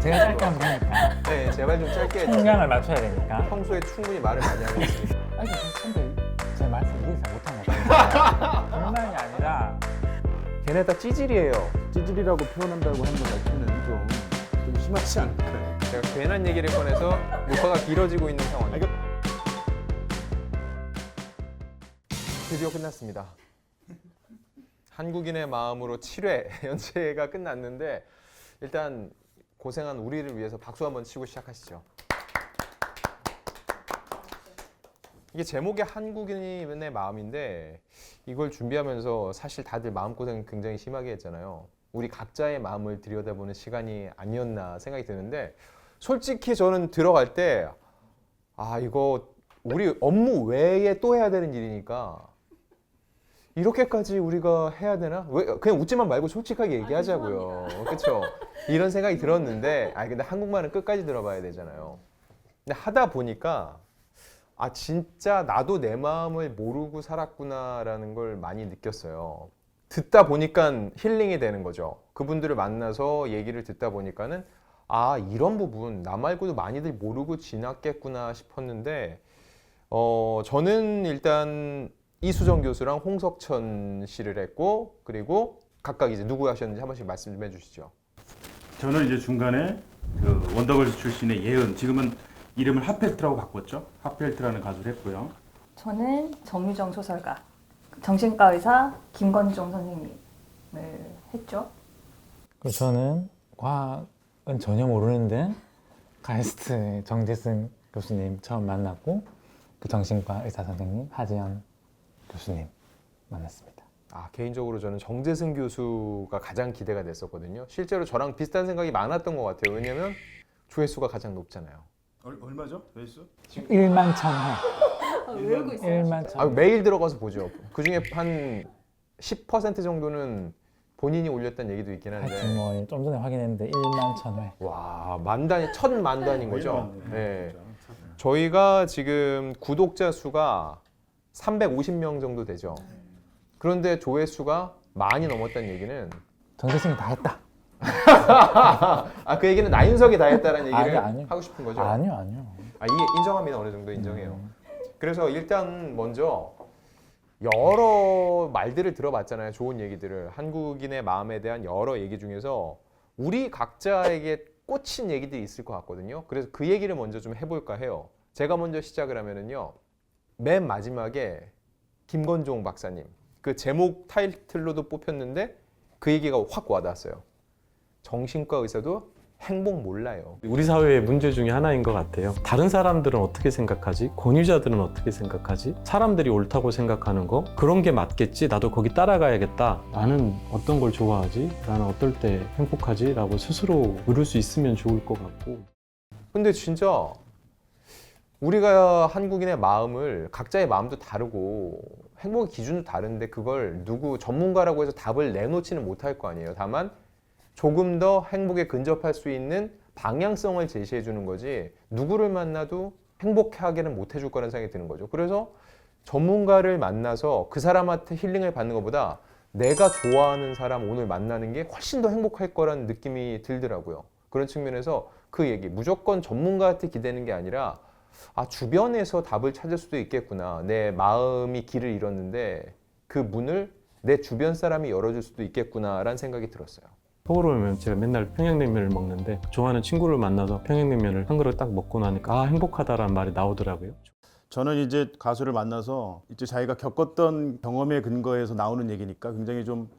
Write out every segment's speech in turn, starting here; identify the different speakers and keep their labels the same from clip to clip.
Speaker 1: 제가 짧게 하면 되니까.
Speaker 2: 네, 제발 좀 짧게 해주세요.
Speaker 1: 풍량을 맞춰야 되니까.
Speaker 2: 평소에 충분히 말을 많이 하고 있으니까.
Speaker 1: 아니, 근데 제 말씀 이해 잘 못한 것 같아요. 불만이 아니라
Speaker 2: 걔네 다 찌질이에요.
Speaker 3: 찌질이라고 표현한다고 하는 것 자체는 좀 심하지 않을까요?
Speaker 2: 제가 괜한 얘기를 꺼내서 녹화가 길어지고 있는 상황이에요. 드디어 끝났습니다. 한국인의 마음으로 7회 연재가 끝났는데 일단 고생한 우리를 위해서 박수 한번 치고 시작하시죠. 이게 제목이 한국인의 마음인데 이걸 준비하면서 사실 다들 마음고생 굉장히 심하게 했잖아요. 우리 각자의 마음을 들여다보는 시간이 아니었나 생각이 드는데 솔직히 저는 들어갈 때 이거 우리 업무 외에 또 해야 되는 일이니까 이렇게까지 우리가 해야 되나? 왜 그냥 웃지만 말고 솔직하게 얘기하자고요. 그렇죠? 이런 생각이 들었는데 근데 한국말은 끝까지 들어봐야 되잖아요. 근데 하다 보니까 진짜 나도 내 마음을 모르고 살았구나라는 걸 많이 느꼈어요. 듣다 보니까 힐링이 되는 거죠. 그분들을 만나서 얘기를 듣다 보니까는 이런 부분 나 말고도 많이들 모르고 지났겠구나 싶었는데 저는 일단 이수정 교수랑 홍석천 씨를 했고 그리고 각각 이제 누구 하셨는지 한 번씩 말씀 좀 해주시죠.
Speaker 3: 저는 이제 중간에 그 원더걸스 출신의 예은, 지금은 이름을 핫펠트라고 바꿨죠. 핫펠트라는 가수를 했고요.
Speaker 4: 저는 정유정 소설가, 정신과 의사 김건종 선생님을 했죠.
Speaker 1: 그리고 저는 과학은 전혀 모르는데 가이스트 정재승 교수님 처음 만났고 그 정신과 의사 선생님 하지연 교수님 만났습니다.
Speaker 2: 개인적으로 저는 정재승 교수가 가장 기대가 됐었거든요. 실제로 저랑 비슷한 생각이 많았던 것 같아요. 왜냐면 조회수가 가장 높잖아요.
Speaker 3: 얼마죠? 조회수?
Speaker 1: 1만 1,000회.
Speaker 4: 외우고 있어요.
Speaker 1: 1만 1,000회.
Speaker 2: 매일 들어가서 보죠. 그중에 한 10% 정도는 본인이 올렸다는 얘기도 있긴
Speaker 1: 하여튼
Speaker 2: 한데
Speaker 1: 뭐 좀 전에 확인했는데 1만 1,000회.
Speaker 2: 와, 만단이 첫 만단인 거죠. 네.
Speaker 3: 진짜.
Speaker 2: 저희가 지금 구독자 수가 350명 정도 되죠. 그런데 조회수가 많이 넘었다는 얘기는
Speaker 1: 정재승이 다 했다.
Speaker 2: 그 얘기는 나윤석이 다 했다는 얘기를
Speaker 1: 아니요.
Speaker 2: 하고 싶은 거죠.
Speaker 1: 아니요.
Speaker 2: 이게 인정합니다. 어느 정도 인정해요. 그래서 일단 먼저 여러 말들을 들어봤잖아요. 좋은 얘기들을. 한국인의 마음에 대한 여러 얘기 중에서 우리 각자에게 꽂힌 얘기들이 있을 것 같거든요. 그래서 그 얘기를 먼저 좀 해볼까 해요. 제가 먼저 시작을 하면은요. 맨 마지막에 김건종 박사님 그 제목 타이틀로도 뽑혔는데 그 얘기가 확 와닿았어요. 정신과 의사도 행복 몰라요.
Speaker 5: 우리 사회의 문제 중에 하나인 것 같아요. 다른 사람들은 어떻게 생각하지? 권위자들은 어떻게 생각하지? 사람들이 옳다고 생각하는 거? 그런 게 맞겠지? 나도 거기 따라가야겠다. 나는 어떤 걸 좋아하지? 나는 어떨 때 행복하지? 라고 스스로 물을 수 있으면 좋을 것 같고.
Speaker 2: 근데 진짜 우리가 한국인의 마음을 각자의 마음도 다르고 행복의 기준도 다른데 그걸 누구 전문가라고 해서 답을 내놓지는 못할 거 아니에요. 다만 조금 더 행복에 근접할 수 있는 방향성을 제시해 주는 거지 누구를 만나도 행복하게는 못 해줄 거라는 생각이 드는 거죠. 그래서 전문가를 만나서 그 사람한테 힐링을 받는 것보다 내가 좋아하는 사람 오늘 만나는 게 훨씬 더 행복할 거라는 느낌이 들더라고요. 그런 측면에서 그 얘기 무조건 전문가한테 기대는 게 아니라 주변에서 답을 찾을 수도 있겠구나. 내 마음이 길을 잃었는데 그 문을 내 주변 사람이 열어줄 수도 있겠구나라는 생각이 들었어요.
Speaker 5: 서울 오면 제가 맨날 평양냉면을 먹는데 좋아하는 친구를 만나서 평양냉면을 한 그릇 딱 먹고 나니까 행복하다라는 말이 나오더라고요.
Speaker 3: 저는 이제 가수를 만나서 이제 자기가 겪었던 경험에 근거해서 나오는 얘기니까 굉장히 좀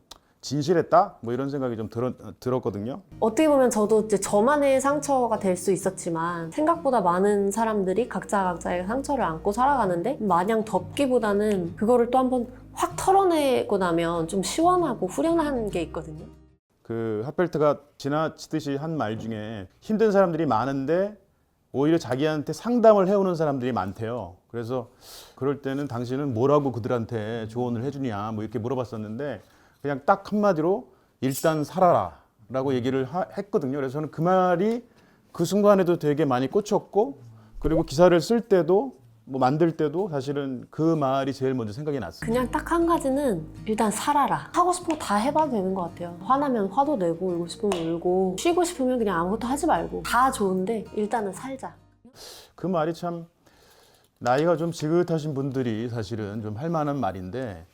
Speaker 3: 진실했다? 뭐 이런 생각이 좀 들었거든요.
Speaker 6: 어떻게 보면 저도 이제 저만의 상처가 될 수 있었지만 생각보다 많은 사람들이 각자의 상처를 안고 살아가는데 마냥 덮기보다는 그거를 또 한번 확 털어내고 나면 좀 시원하고 후련한 게 있거든요.
Speaker 3: 그 핫펠트가 지나치듯이 한 말 중에 힘든 사람들이 많은데 오히려 자기한테 상담을 해오는 사람들이 많대요. 그래서 그럴 때는 당신은 뭐라고 그들한테 조언을 해주냐 뭐 이렇게 물어봤었는데 그냥 딱 한마디로 일단 살아라 라고 얘기를 했거든요. 그래서 저는 그 말이 그 순간에도 되게 많이 꽂혔고 그리고 기사를 쓸 때도 뭐 만들 때도 사실은 그 말이 제일 먼저 생각이 났어요.
Speaker 6: 그냥 딱 한 가지는 일단 살아라. 하고 싶은 거 다 해봐도 되는 것 같아요. 화나면 화도 내고 울고 싶으면 울고 쉬고 싶으면 그냥 아무것도 하지 말고 다 좋은데 일단은 살자.
Speaker 3: 그 말이 참 나이가 좀 지긋하신 분들이 사실은 좀 할 만한 말인데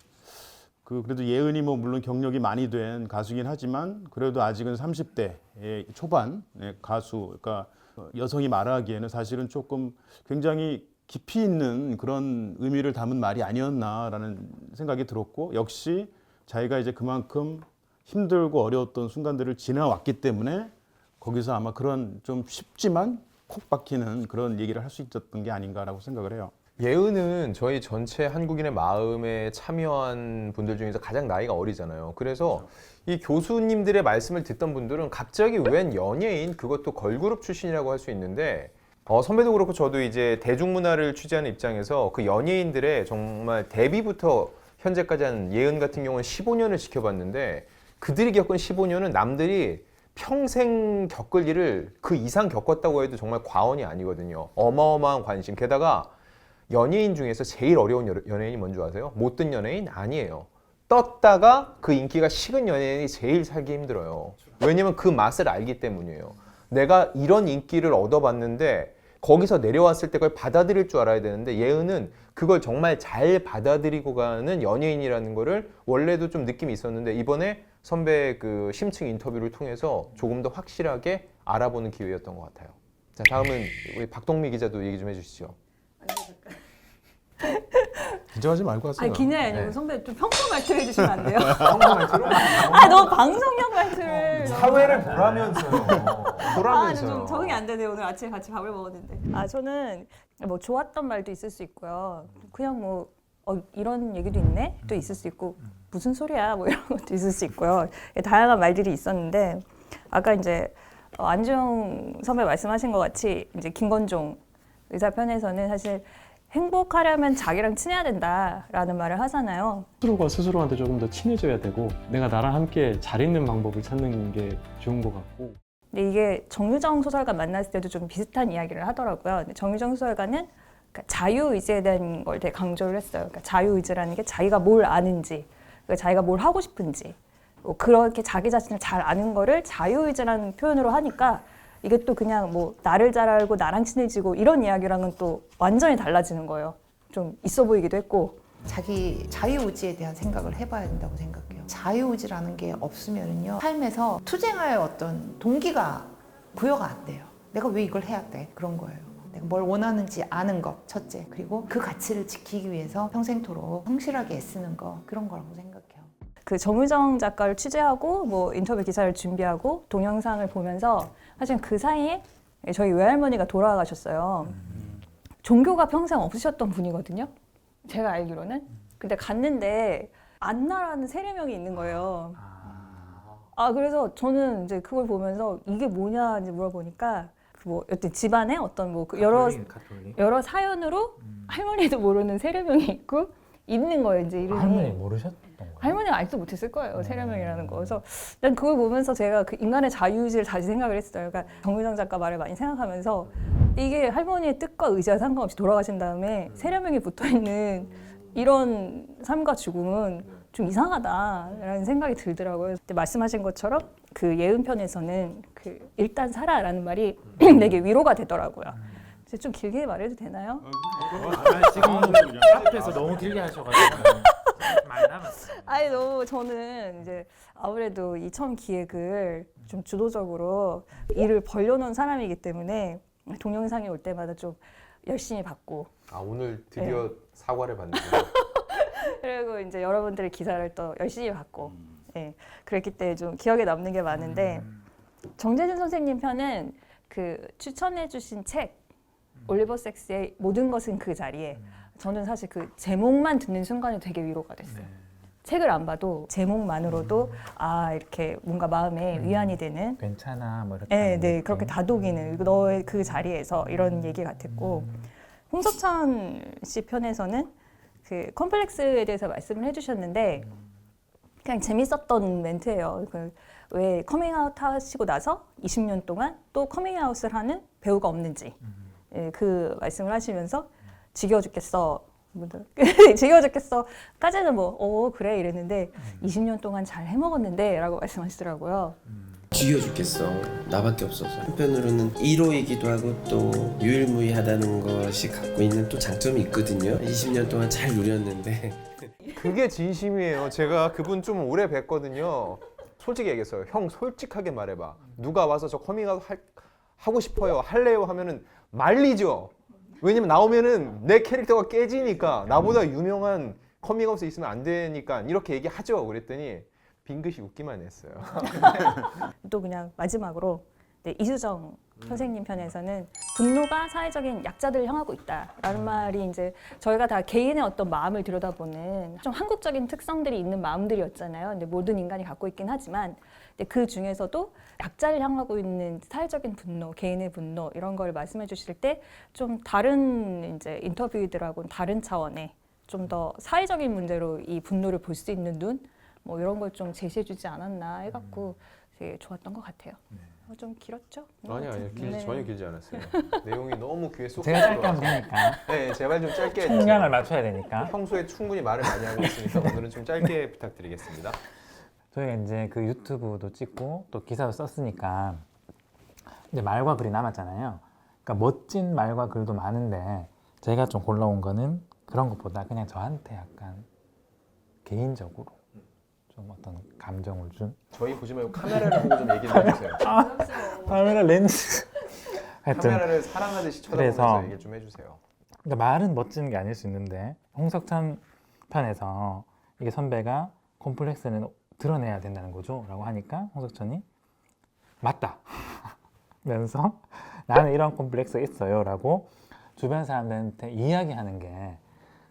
Speaker 3: 그래도 예은이 뭐 물론 경력이 많이 된 가수긴 하지만 그래도 아직은 30대 초반 가수 그러니까 여성이 말하기에는 사실은 조금 굉장히 깊이 있는 그런 의미를 담은 말이 아니었나라는 생각이 들었고 역시 자기가 이제 그만큼 힘들고 어려웠던 순간들을 지나왔기 때문에 거기서 아마 그런 좀 쉽지만 콕 박히는 그런 얘기를 할 수 있었던 게 아닌가라고 생각을 해요.
Speaker 2: 예은은 저희 전체 한국인의 마음에 참여한 분들 중에서 가장 나이가 어리잖아요. 그래서 이 교수님들의 말씀을 듣던 분들은 갑자기 웬 연예인, 그것도 걸그룹 출신이라고 할 수 있는데 선배도 그렇고 저도 이제 대중문화를 취재하는 입장에서 그 연예인들의 정말 데뷔부터 현재까지 한 예은 같은 경우는 15년을 지켜봤는데 그들이 겪은 15년은 남들이 평생 겪을 일을 그 이상 겪었다고 해도 정말 과언이 아니거든요. 어마어마한 관심. 게다가 연예인 중에서 제일 어려운 연예인이 뭔지 아세요? 못된 연예인? 아니에요. 떴다가 그 인기가 식은 연예인이 제일 살기 힘들어요. 왜냐면 그 맛을 알기 때문이에요. 내가 이런 인기를 얻어봤는데 거기서 내려왔을 때 그걸 받아들일 줄 알아야 되는데 예은은 그걸 정말 잘 받아들이고 가는 연예인이라는 거를 원래도 좀 느낌이 있었는데 이번에 선배 그 심층 인터뷰를 통해서 조금 더 확실하게 알아보는 기회였던 것 같아요. 자, 다음은 우리 박동미 기자도 얘기 좀 해주시죠.
Speaker 3: 긴장하지 말고 하세요.
Speaker 4: 아니 기냐 아니고
Speaker 2: 네.
Speaker 4: 선배 좀 평소 말투 해주시면 안 돼요?
Speaker 2: 방송 말투로?
Speaker 4: 아 너무 방송용 말투를.
Speaker 2: 사회를 보라면서요.
Speaker 4: 아,
Speaker 2: 보라면서요.
Speaker 4: 좀 적응이 안 되네요. 오늘 아침에 같이 밥을 먹었는데. 아, 저는 뭐 좋았던 말도 있을 수 있고요. 그냥 뭐 이런 얘기도 있네? 또 있을 수 있고 무슨 소리야? 뭐 이런 것도 있을 수 있고요. 다양한 말들이 있었는데 아까 이제 안주영 선배 말씀하신 것 같이 이제 김건종 의사 편에서는 사실 행복하려면 자기랑 친해야 된다라는 말을 하잖아요.
Speaker 5: 스스로가 스스로한테 조금 더 친해져야 되고 내가 나랑 함께 잘 있는 방법을 찾는 게 좋은 것 같고
Speaker 4: 근데 이게 정유정 소설가 만났을 때도 좀 비슷한 이야기를 하더라고요. 근데 정유정 소설가는 그러니까 자유의지에 대한 걸 되게 강조를 했어요. 그러니까 자유의지라는 게 자기가 뭘 아는지, 그러니까 자기가 뭘 하고 싶은지, 뭐 그렇게 자기 자신을 잘 아는 거를 자유의지라는 표현으로 하니까 이게 또 그냥 뭐 나를 잘 알고 나랑 친해지고 이런 이야기랑은 또 완전히 달라지는 거예요. 좀 있어 보이기도 했고.
Speaker 7: 자기 자유의지에 대한 생각을 해봐야 된다고 생각해요. 자유의지라는 게 없으면요 삶에서 투쟁할 어떤 동기가 부여가 안 돼요. 내가 왜 이걸 해야 돼? 그런 거예요. 내가 뭘 원하는지 아는 것 첫째, 그리고 그 가치를 지키기 위해서 평생토록 성실하게 애쓰는 거, 그런 거라고 생각해요.
Speaker 4: 그 정유정 작가를 취재하고 뭐 인터뷰 기사를 준비하고 동영상을 보면서 사실 그 사이에 저희 외할머니가 돌아가셨어요. 종교가 평생 없으셨던 분이거든요. 제가 알기로는. 근데 갔는데 안나라는 세례명이 있는 거예요. 아 그래서 저는 이제 그걸 보면서 이게 뭐냐 이제 물어보니까 그 뭐 여튼 집안에 어떤 뭐 그 여러 사연으로 할머니도 모르는 세례명이 있고 있는 거예요. 이제 이름이.
Speaker 1: 할머니 모르셨던 거예요?
Speaker 4: 할머니가 알지도 못했을 거예요. 세례명이라는 거. 그래서 난 그걸 보면서 제가 그 인간의 자유의지를 다시 생각을 했어요. 그러니까 정유정 작가 말을 많이 생각하면서 이게 할머니의 뜻과 의지와 상관없이 돌아가신 다음에 세례명이 붙어있는 이런 삶과 죽음은 좀 이상하다라는 생각이 들더라고요. 근데 말씀하신 것처럼 그 예은 편에서는 그 일단 살아라는 말이 되게 위로가 되더라고요. 이제 좀 길게 말해도 되나요?
Speaker 1: 지금 앞에서 너무 길게 하셔가지고 많이 남았어요.
Speaker 4: 아니 너무 저는 이제 아무래도 이 처음 기획을 좀 주도적으로 일을 벌려놓은 사람이기 때문에 동영상이 올 때마다 좀 열심히 받고
Speaker 2: 아 오늘 드디어 사과를 받는군요.
Speaker 4: 그리고 이제 여러분들의 기사를 또 열심히 받고 예, 그랬기 때문에 좀 기억에 남는 게 많은데 정재진 선생님 편은 그 추천해주신 책 올리버 섹스의 모든 것은 그 자리에 저는 사실 그 제목만 듣는 순간에 되게 위로가 됐어요. 책을 안 봐도 제목만으로도 아 이렇게 뭔가 마음에 위안이 되는
Speaker 1: 괜찮아 뭐 이렇게
Speaker 4: 네,
Speaker 1: 하는
Speaker 4: 네
Speaker 1: 느낌.
Speaker 4: 그렇게 다독이는 너의 그 자리에서 이런 얘기 같았고 홍석천 씨 편에서는 그 컴플렉스에 대해서 말씀을 해주셨는데 그냥 재밌었던 멘트예요. 왜 커밍아웃 하시고 나서 20년 동안 또 커밍아웃을 하는 배우가 없는지 예, 그 말씀을 하시면서 지겨워 죽겠어. 지겨워 죽겠어까지는 뭐 그래 이랬는데 20년 동안 잘 해먹었는데 라고 말씀하시더라고요.
Speaker 8: 지겨 죽겠어. 나밖에 없어서. 한편으로는 1호이기도 하고 또 유일무이하다는 것이 갖고 있는 또 장점이 있거든요. 20년 동안 잘 누렸는데
Speaker 2: 그게 진심이에요. 제가 그분 좀 오래 뵀거든요. 솔직히 얘기했어요. 형 솔직하게 말해봐. 누가 와서 저 커밍아웃 하고 싶어요, 할래요 하면은 말리죠. 왜냐면 나오면은 내 캐릭터가 깨지니까 나보다 유명한 커밍아웃에 있으면 안 되니까 이렇게 얘기하죠. 그랬더니 빙긋이 웃기만 했어요.
Speaker 4: 또 그냥 마지막으로 이수정 선생님 편에서는 분노가 사회적인 약자들을 향하고 있다라는 말이 이제 저희가 다 개인의 어떤 마음을 들여다보는 좀 한국적인 특성들이 있는 마음들이었잖아요. 근데 모든 인간이 갖고 있긴 하지만 근데 그 중에서도 약자를 향하고 있는 사회적인 분노, 개인의 분노 이런 걸 말씀해 주실 때 좀 다른 이제 인터뷰들하고는 다른 차원의 좀 더 사회적인 문제로 이 분노를 볼 수 있는 눈 뭐 이런 걸 좀 제시해주지 않았나 해갖고 되게 좋았던 것 같아요. 좀 길었죠?
Speaker 2: 아니요,
Speaker 4: 네.
Speaker 2: 전혀 길지 않았어요. 내용이 너무 귀에 쏙
Speaker 1: 제가 짧게 하면
Speaker 2: 들어와서.
Speaker 1: 되니까.
Speaker 2: 네, 제발 좀 짧게
Speaker 1: 총량을
Speaker 2: 해주세요.
Speaker 1: 맞춰야 되니까.
Speaker 2: 평소에 충분히 말을 많이 하고 있으니까 오늘은 좀 짧게 부탁드리겠습니다.
Speaker 1: 저희가 이제 그 유튜브도 찍고 또 기사도 썼으니까 이제 말과 글이 남았잖아요. 그러니까 멋진 말과 글도 많은데 제가 좀 골라온 거는 그런 것보다 그냥 저한테 약간 개인적으로 좀 어떤 감정을 준
Speaker 2: 저희 보지 말고 카메라를 보고 좀 얘기 좀 해주세요.
Speaker 1: 카메라 렌즈 하여튼
Speaker 2: 카메라를 사랑하듯이
Speaker 1: 그래서
Speaker 2: 쳐다보면서 얘기 좀 해주세요.
Speaker 1: 그러니까 말은 멋진 게 아닐 수 있는데 홍석천 편에서 이게 선배가 콤플렉스는 드러내야 된다는 거죠 라고 하니까 홍석천이 맞다 면서 나는 이런 콤플렉스가 있어요 라고 주변 사람들한테 이야기하는 게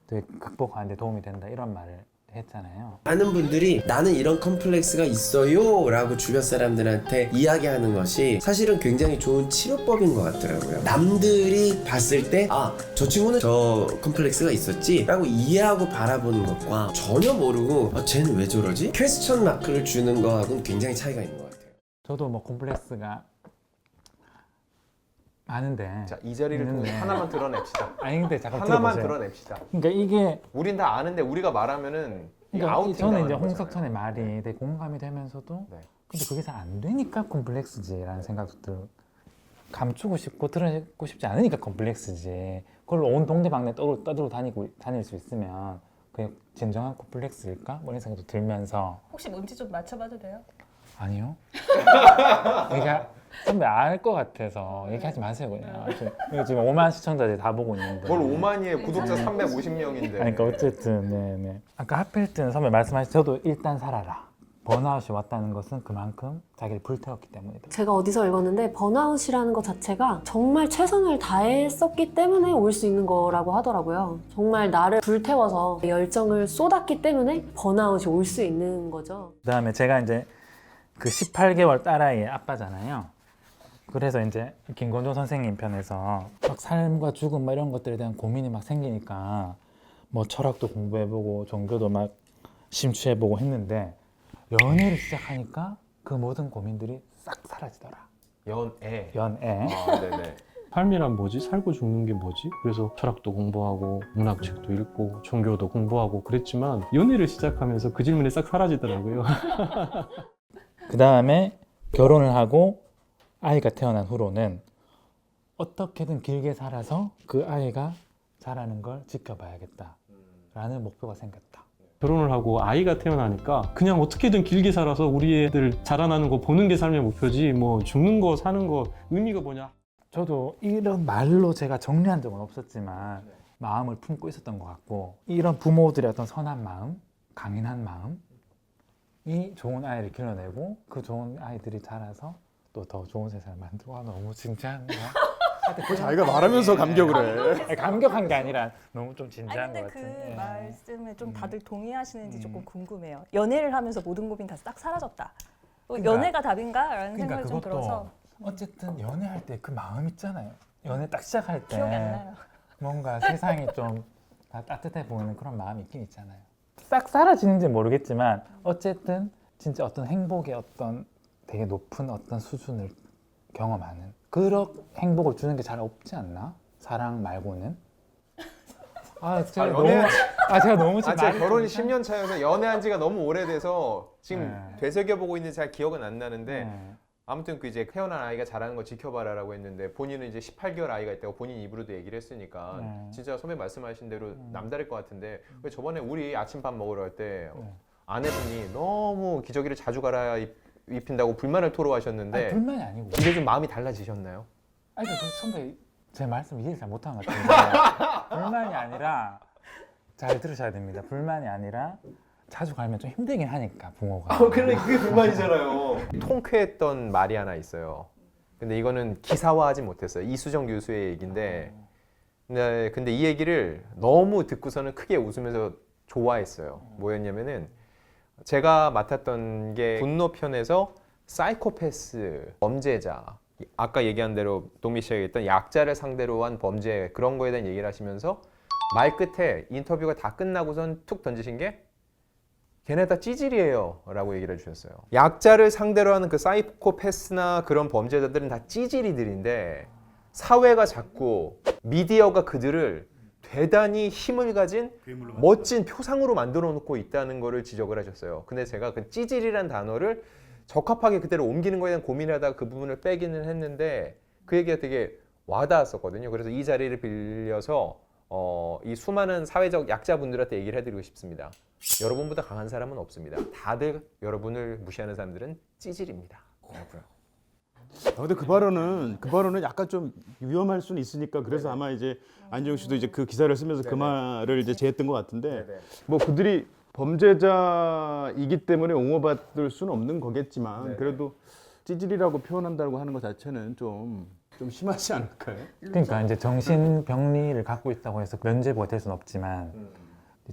Speaker 1: 되게 극복하는 데 도움이 된다 이런 말을 했잖아요.
Speaker 8: 많은 분들이 나는 이런 컴플렉스가 있어요 라고 주변 사람들한테 이야기하는 것이 사실은 굉장히 좋은 치료법인 것 같더라고요. 남들이 봤을 때 아, 저 친구는 저 컴플렉스가 있었지 라고 이해하고 바라보는 것과 전혀 모르고 쟤는 왜 저러지? 퀘스천 마크를 주는 거하고는 굉장히 차이가 있는 것 같아요.
Speaker 1: 저도 뭐 콤플렉스가 많은데
Speaker 2: 자, 이 자리를 통해 하나만 드러냅시다.
Speaker 1: 아니 근데 잠깐
Speaker 2: 하나만
Speaker 1: 들어보세요.
Speaker 2: 드러냅시다.
Speaker 1: 그러니까 이게
Speaker 2: 우린 다 아는데 우리가 말하면은 이게
Speaker 1: 그러니까
Speaker 2: 아우팅
Speaker 1: 저는 이제
Speaker 2: 당하는
Speaker 1: 홍석천의
Speaker 2: 거잖아요.
Speaker 1: 말이 되게 공감이 되면서도
Speaker 2: 네.
Speaker 1: 근데 그게 잘 안 되니까 콤플렉스지라는 생각도 들어요. 감추고 싶고 드러내고 싶지 않으니까 콤플렉스지. 그걸 온 동네방네 떠들고 다닐 수 있으면 그게 진정한 콤플렉스일까? 뭐 이런 생각도 들면서
Speaker 4: 혹시 뭔지 좀 맞춰봐도 돼요?
Speaker 1: 아니요. 그러니까 선배 알 것 같아서 얘기하지 마세요 그냥. 지금 5만 시청자들이 다 보고 있는데.
Speaker 2: 뭘 5만이에요? 구독자 350명인데.
Speaker 1: 그러니까 어쨌든 네네. 아까 하필 선배 말씀하신 저도 일단 살아라. 번아웃이 왔다는 것은 그만큼 자기를 불태웠기 때문이다.
Speaker 6: 제가 어디서 읽었는데 번아웃이라는 것 자체가 정말 최선을 다했었기 때문에 올 수 있는 거라고 하더라고요. 정말 나를 불태워서 열정을 쏟았기 때문에 번아웃이 올 수 있는 거죠.
Speaker 1: 그다음에 제가 이제 그 18개월 딸아이의 아빠잖아요. 그래서 이제 김건조 선생님 편에서 막 삶과 죽음 막 이런 것들에 대한 고민이 막 생기니까 뭐 철학도 공부해보고 종교도 막 심취해보고 했는데 연애를 시작하니까 그 모든 고민들이 싹 사라지더라.
Speaker 2: 연애.
Speaker 1: 연애.
Speaker 2: 아, 네네.
Speaker 5: 삶이란 뭐지? 살고 죽는 게 뭐지? 그래서 철학도 공부하고 문학책도 읽고 종교도 공부하고 그랬지만 연애를 시작하면서 그 질문이 싹 사라지더라고요.
Speaker 1: 그 다음에 결혼을 하고 아이가 태어난 후로는 어떻게든 길게 살아서 그 아이가 자라는 걸 지켜봐야겠다라는 목표가 생겼다.
Speaker 5: 결혼을 하고 아이가 태어나니까 그냥 어떻게든 길게 살아서 우리 애들 자라나는 거 보는 게 삶의 목표지 뭐 죽는 거 사는 거 의미가 뭐냐.
Speaker 1: 저도 이런 말로 제가 정리한 적은 없었지만 마음을 품고 있었던 것 같고 이런 부모들의 어떤 선한 마음, 강인한 마음이 좋은 아이를 길러내고 그 좋은 아이들이 자라서 또 더 좋은 세상을 만들고 너무 진지한가?
Speaker 3: 자기가 말하면서 감격을 해.
Speaker 1: 아니, 감격한 게 아니라 너무 좀
Speaker 4: 아니
Speaker 1: 진지한
Speaker 4: 근데
Speaker 1: 것
Speaker 4: 그
Speaker 1: 같은. 예.
Speaker 4: 말씀에 좀 다들 동의하시는지 조금 궁금해요. 연애를 하면서 모든 고민 다 싹 사라졌다.
Speaker 1: 그러니까-
Speaker 4: 연애가 답인가라는
Speaker 1: 그러니까
Speaker 4: 생각이 좀
Speaker 1: 그것도
Speaker 4: 들어서
Speaker 1: 어쨌든 연애할 때 그 마음 있잖아요. 연애 딱 시작할 때
Speaker 4: 기억이 안 나요.
Speaker 1: 뭔가 세상이 좀 다 따뜻해 보이는 그런 마음이 있긴 있잖아요. 싹 사라지는지 모르겠지만 어쨌든 진짜 어떤 행복의 어떤 되게 높은 어떤 수준을 경험하는 그런 행복을 주는 게 잘 없지 않나? 사랑 말고는. 제가
Speaker 2: 아,
Speaker 1: 너무 제가 너무 지금
Speaker 2: 제가
Speaker 1: 말이
Speaker 2: 결혼이
Speaker 1: 좀
Speaker 2: 10년 차여서 연애한 지가 너무 오래돼서 지금
Speaker 1: 네.
Speaker 2: 되새겨보고 있는데 잘 기억은 안 나는데
Speaker 1: 네.
Speaker 2: 아무튼 그 이제 태어난 아이가 자라는 거 지켜봐라라고 했는데 본인은 이제 18개월 아이가 있다고 본인 입으로도 얘기를 했으니까
Speaker 1: 네.
Speaker 2: 진짜 선배 말씀하신 대로 남다를 것 같은데 왜 저번에 우리 아침밥 먹으러 갈 때
Speaker 1: 네.
Speaker 2: 아내분이 너무 기저귀를 자주 갈아입힌다고 불만을 토로하셨는데
Speaker 1: 아니, 불만이 아니고
Speaker 2: 이제 좀 마음이 달라지셨나요?
Speaker 1: 아니 그 선배 제 말씀 이해를 잘 못한 것 같은데 불만이 아니라 잘 들으셔야 됩니다. 불만이 아니라 자주 갈면 좀 힘들긴 하니까 부모가.
Speaker 2: 그게 불만이잖아요. 통쾌했던 말이 하나 있어요. 근데 이거는 기사화하지 못했어요. 이수정 교수의 얘기인데, 네, 근데 이 얘기를 너무 듣고서는 크게 웃으면서 좋아했어요. 뭐였냐면은 제가 맡았던 게 분노편에서 사이코패스, 범죄자, 아까 얘기한 대로 동미 씨가 얘기했던 약자를 상대로 한 범죄 그런 거에 대한 얘기를 하시면서 말 끝에 인터뷰가 다 끝나고선 툭 던지신 게 걔네 다 찌질이에요 라고 얘기를 해주셨어요. 약자를 상대로 하는 그 사이코패스나 그런 범죄자들은 다 찌질이들인데 사회가 자꾸 미디어가 그들을 대단히 힘을 가진 멋진 표상으로 만들어 놓고 있다는 거를 지적을 하셨어요. 근데 제가 그 찌질이란 단어를 적합하게 그대로 옮기는 거에 대한 고민을 하다가 그 부분을 빼기는 했는데 그 얘기가 되게 와닿았었거든요. 그래서 이 자리를 빌려서 이 수많은 사회적 약자분들한테 얘기를 해드리고 싶습니다. 여러분보다 강한 사람은 없습니다. 다들 여러분을 무시하는 사람들은 찌질입니다. 라고요.
Speaker 3: 근데 그 발언은 약간 좀 위험할 수는 있으니까 그래서 아마 이제 안지용 씨도 이제 그 기사를 쓰면서 그 말을 이제 제했던 것 같은데 뭐 그들이 범죄자이기 때문에 옹호받을 수는 없는 거겠지만 그래도 찌질이라고 표현한다고 하는 것 자체는 좀 심하지 않을까요?
Speaker 1: 그러니까 이제 정신병리를 갖고 있다고 해서 면죄부가 될 수는 없지만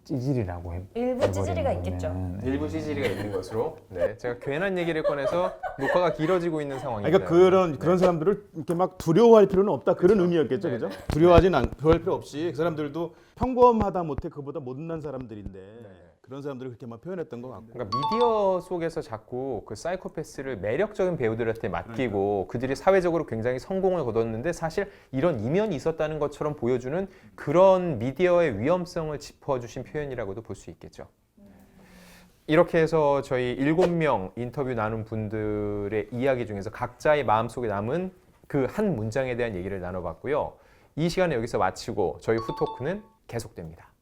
Speaker 1: 찌질이라고
Speaker 4: 일부 찌질이가 있겠죠.
Speaker 2: 일부 찌질이가 있는 것으로. 네, 제가 괜한 얘기를 꺼내서 녹화가 길어지고 있는 상황입니다.
Speaker 3: 그러니까 그런 사람들을 이렇게 막 두려워할 필요는 없다 그런 의미였겠죠, 그죠? 두려워할 필요 없이 그 사람들도 평범하다 못해 그보다 못난 사람들인데 그런 사람들을 그렇게 막 표현했던 것 같고.
Speaker 2: 그러니까 미디어 속에서 자꾸 그 사이코패스를 매력적인 배우들한테 맡기고 그들이 사회적으로 굉장히 성공을 거뒀는데 사실 이런 이면이 있었다는 것처럼 보여주는 그런 미디어의 위험성을 짚어주신 표현이라고도 볼 수 있겠죠. 이렇게 해서 저희 7명 인터뷰 나눈 분들의 이야기 중에서 각자의 마음속에 남은 그 한 문장에 대한 얘기를 나눠봤고요. 이 시간을 여기서 마치고 저희 후토크는 계속됩니다.